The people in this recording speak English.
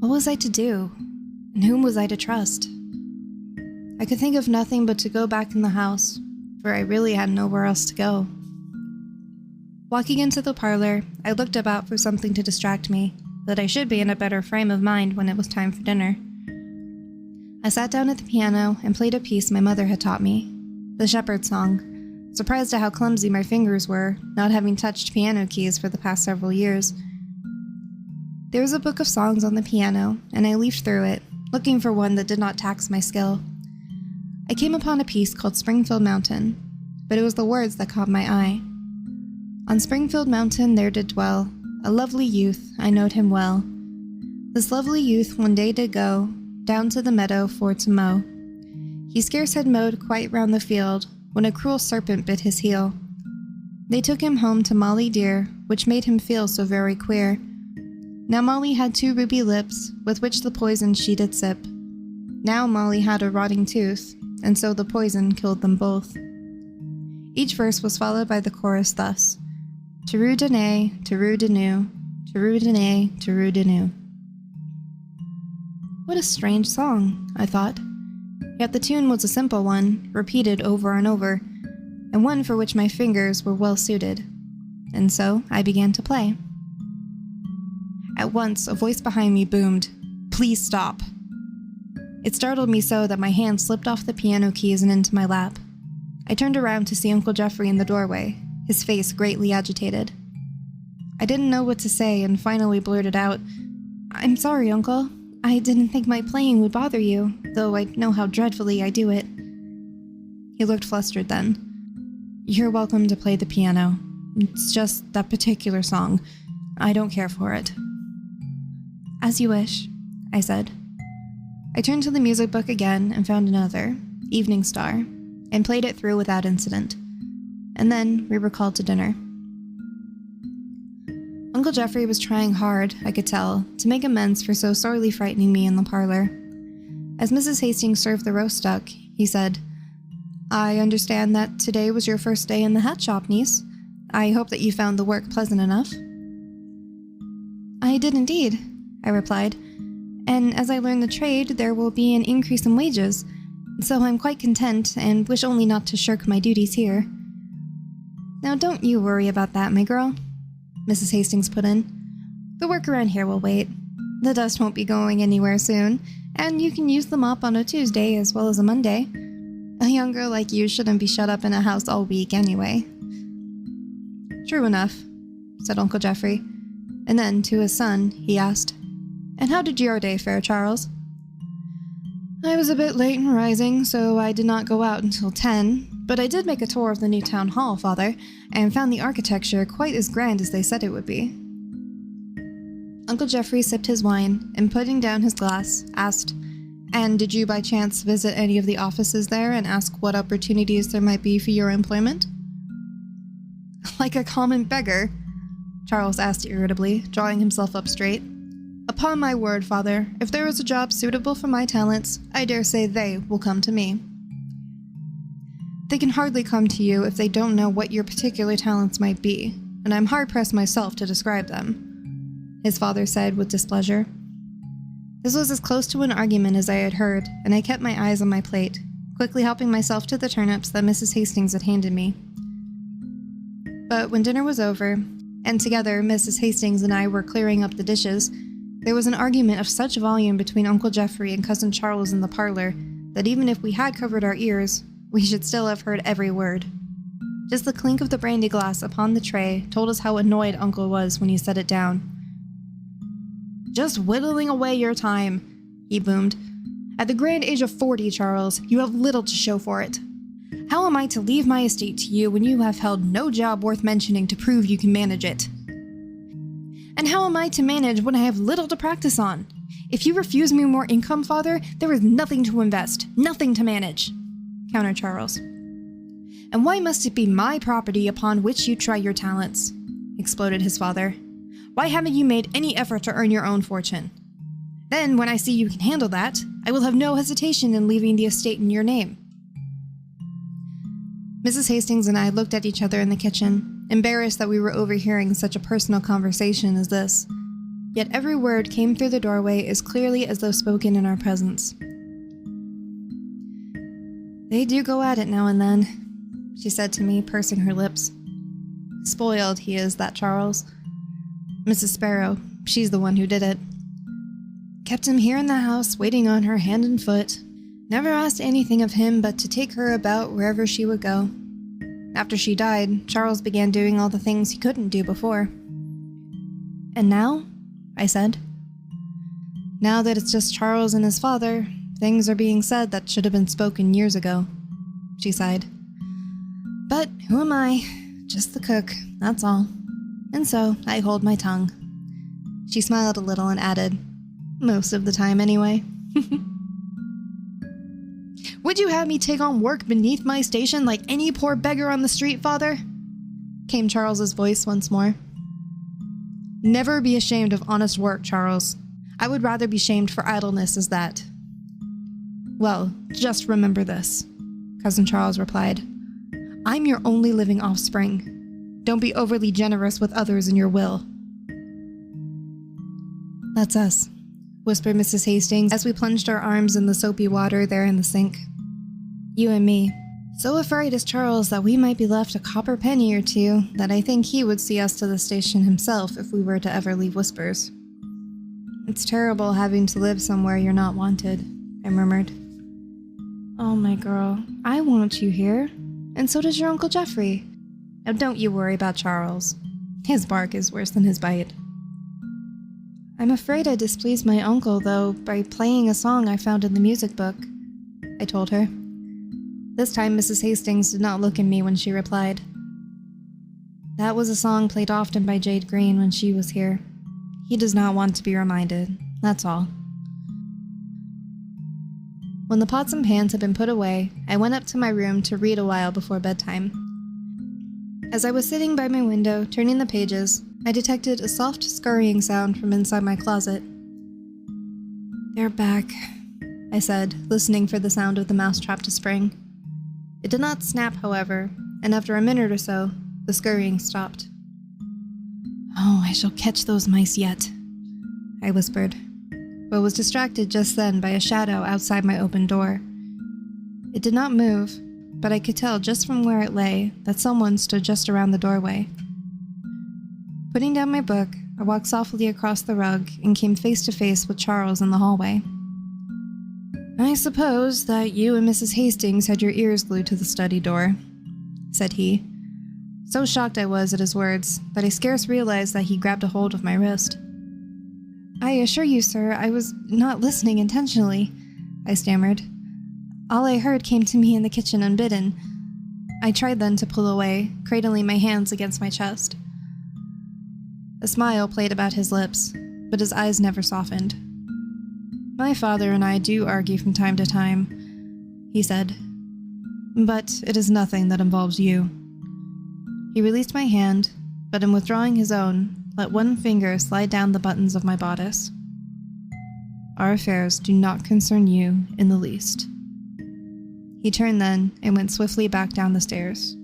What was I to do? And whom was I to trust? I could think of nothing but to go back in the house, for I really had nowhere else to go. Walking into the parlor, I looked about for something to distract me, that I should be in a better frame of mind when it was time for dinner. I sat down at the piano and played a piece my mother had taught me, the shepherd song, surprised at how clumsy my fingers were, not having touched piano keys for the past several years. There was a book of songs on the piano, and I leafed through it, looking for one that did not tax my skill. I came upon a piece called Springfield Mountain, but it was the words that caught my eye. On Springfield Mountain there did dwell a lovely youth, I knowed him well. This lovely youth one day did go down to the meadow for to mow. He scarce had mowed quite round the field, when a cruel serpent bit his heel. They took him home to Molly dear, which made him feel so very queer. Now Molly had 2 ruby lips, with which the poison she did sip. Now Molly had a rotting tooth, and so the poison killed them both. Each verse was followed by the chorus thus: Taroo-de-nay, taroo-de-noo, taroo-de-nay, taroo-de-noo. What a strange song, I thought. Yet the tune was a simple one, repeated over and over, and one for which my fingers were well suited. And so I began to play. At once, a voice behind me boomed, "Please stop." It startled me so that my hand slipped off the piano keys and into my lap. I turned around to see Uncle Jeffrey in the doorway, his face greatly agitated. I didn't know what to say and finally blurted out, "I'm sorry, Uncle. I didn't think my playing would bother you, though I know how dreadfully I do it." He looked flustered then. "You're welcome to play the piano. It's just that particular song. I don't care for it." "As you wish," I said. I turned to the music book again and found another, Evening Star, and played it through without incident. And then we were called to dinner. Uncle Jeffrey was trying hard, I could tell, to make amends for so sorely frightening me in the parlor. As Mrs. Hastings served the roast duck, he said, "I understand that today was your first day in the hat shop, niece. I hope that you found the work pleasant enough." "I did indeed," I replied, "and as I learn the trade, there will be an increase in wages, so I'm quite content and wish only not to shirk my duties here." "Now don't you worry about that, my girl," Mrs. Hastings put in. "The work around here will wait. The dust won't be going anywhere soon, and you can use the mop on a Tuesday as well as a Monday. A young girl like you shouldn't be shut up in a house all week anyway." "True enough," said Uncle Jeffrey, and then to his son he asked, "And how did your day fare, Charles?" "I was a bit late in rising, so I did not go out until 10, but I did make a tour of the new town hall, Father, and found the architecture quite as grand as they said it would be." Uncle Jeffrey sipped his wine, and putting down his glass, asked, "And did you by chance visit any of the offices there and ask what opportunities there might be for your employment?" "Like a common beggar?" Charles asked irritably, drawing himself up straight. "Upon my word, Father, if there is a job suitable for my talents, I dare say they will come to me." "They can hardly come to you if they don't know what your particular talents might be, and I'm hard-pressed myself to describe them," his father said with displeasure. This was as close to an argument as I had heard, and I kept my eyes on my plate, quickly helping myself to the turnips that Mrs. Hastings had handed me. But when dinner was over, and together Mrs. Hastings and I were clearing up the dishes, there was an argument of such volume between Uncle Jeffrey and Cousin Charles in the parlor that even if we had covered our ears, we should still have heard every word. Just the clink of the brandy glass upon the tray told us how annoyed Uncle was when he set it down. "Just whittling away your time," he boomed. "At the grand age of 40, Charles, you have little to show for it. How am I to leave my estate to you when you have held no job worth mentioning to prove you can manage it? And how am I to manage when I have little to practice on? If you refuse me more income, Father, there is nothing to invest, nothing to manage," countered Charles. "And why must it be my property upon which you try your talents?" exploded his father. "Why haven't you made any effort to earn your own fortune? Then, when I see you can handle that, I will have no hesitation in leaving the estate in your name." Mrs. Hastings and I looked at each other in the kitchen, embarrassed that we were overhearing such a personal conversation as this. yet every word came through the doorway as clearly as though spoken in our presence. "They do go at it now and then," she said to me, pursing her lips. "Spoiled he is, that Charles. Mrs. Sparrow, she's the one who did it. Kept him here in the house, waiting on her hand and foot. Never asked anything of him but to take her about wherever she would go. After she died, Charles began doing all the things he couldn't do before." "And now?" I said. "Now that it's just Charles and his father, things are being said that should have been spoken years ago," she sighed. "But who am I? Just the cook, that's all. And so I hold my tongue." She smiled a little and added, "Most of the time, anyway." "Would you have me take on work beneath my station like any poor beggar on the street, father?" came Charles's voice once more. "Never be ashamed of honest work, Charles. I would rather be shamed for idleness as that." "Well, just remember this," Cousin Charles replied. "I'm your only living offspring. Don't be overly generous with others in your will." "That's us," whispered Mrs. Hastings as we plunged our arms in the soapy water there in the sink. "You and me. So afraid is Charles that we might be left a copper penny or two that I think he would see us to the station himself if we were to ever leave Whispers." "It's terrible having to live somewhere you're not wanted," I murmured. "Oh, my girl, I want you here, and so does your Uncle Geoffrey. Now don't you worry about Charles. His bark is worse than his bite." "I'm afraid I displeased my uncle, though, by playing a song I found in the music book," I told her. This time Mrs. Hastings did not look at me when she replied. "That was a song played often by Jade Green when she was here. He does not want to be reminded, that's all." When the pots and pans had been put away, I went up to my room to read a while before bedtime. As I was sitting by my window, turning the pages, I detected a soft scurrying sound from inside my closet. "They're back," I said, listening for the sound of the mousetrap to spring. It did not snap, however, and after a minute or so, the scurrying stopped. "Oh, I shall catch those mice yet," I whispered, but was distracted just then by a shadow outside my open door. It did not move, but I could tell just from where it lay that someone stood just around the doorway. Putting down my book, I walked softly across the rug and came face to face with Charles in the hallway. "I suppose that you and Mrs. Hastings had your ears glued to the study door," said he. So shocked I was at his words that I scarce realized that he grabbed a hold of my wrist. "I assure you, sir, I was not listening intentionally," I stammered. "All I heard came to me in the kitchen unbidden." I tried then to pull away, cradling my hands against my chest. A smile played about his lips, but his eyes never softened. "My father and I do argue from time to time," he said, "but it is nothing that involves you." He released my hand, but in withdrawing his own, let one finger slide down the buttons of my bodice. "Our affairs do not concern you in the least." He turned then and went swiftly back down the stairs.